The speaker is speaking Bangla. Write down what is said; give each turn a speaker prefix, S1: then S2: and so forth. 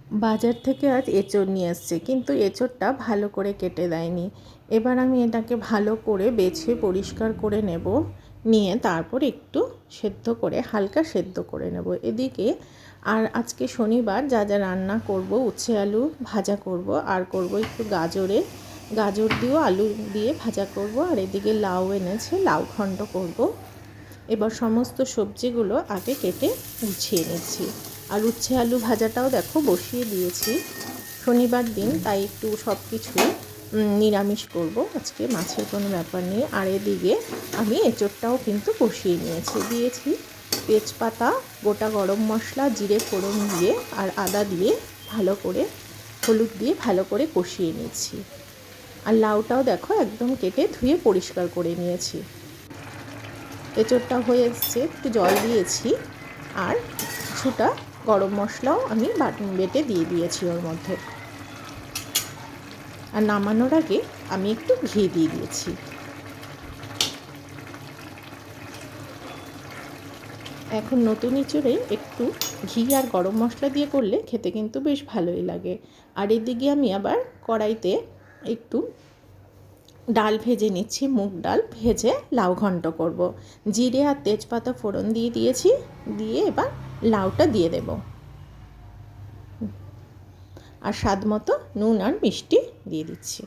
S1: বাজার থেকে আজ এঁচোড় নিয়ে এসছে, কিন্তু এঁচোড়টা ভালো করে কেটে দেয়নি। এবার আমি এটাকে ভালো করে বেছে পরিষ্কার করে নেব, নিয়ে তারপর একটু সেদ্ধ করে হালকা সেদ্ধ করে নেব এদিকে। আর আজকে শনিবার যা যা রান্না করব, উচ্ছে আলু ভাজা করব, আর করব একটু গাজর দিয়েও আলু দিয়ে ভাজা করব, আর এদিকে লাউ এনেছে, লাউ ঘন্ট করব। এবার সমস্ত সবজিগুলো আগে কেটে গুছিয়ে নিচ্ছি। আর উচ্ছে আলু ভাজাটাও দেখো বসিয়ে দিয়েছি। শনিবার দিন, তাই একটু সব কিছুই নিরামিষ করব আজকে, মাছের কোনো ব্যাপার নেই। আর এদিকে আমি এঁচোড়টাও কিন্তু বসিয়ে দিয়েছি তেজপাতা, গোটা গরম মশলা, জিরে ফোড়ন দিয়ে আর আদা দিয়ে ভালো করে, হলুদ দিয়ে ভালো করে কষিয়ে নিচ্ছি। আর লাউটাও দেখো একদম কেটে ধুয়ে পরিষ্কার করে নিয়েছি। এঁচোড়টা হয়ে এসছে, একটু জল দিয়েছি, আর কিছুটা গরম মশলাও আমি বেটে দিয়ে দিয়েছি ওর মধ্যে। আর নামানোর আগে আমি একটু ঘি দিয়ে দিয়েছি। এখন নতুন এঁচোড়ে একটু ঘি আর গরম মশলা দিয়ে করলে খেতে কিন্তু বেশ ভালোই লাগে। আর এদিকে আমি আবার কড়াইতে একটু ডাল ভেজে নিচ্ছি, মুগ ডাল ভেজে লাউ ঘন্ট করব। জিরে আর তেজপাতা ফোড়ন দিয়ে দিয়েছি, দিয়ে এবার লাউটা দিয়ে দেব। আর স্বাদ মতো নুন আর মিষ্টি দিয়ে দিচ্ছি।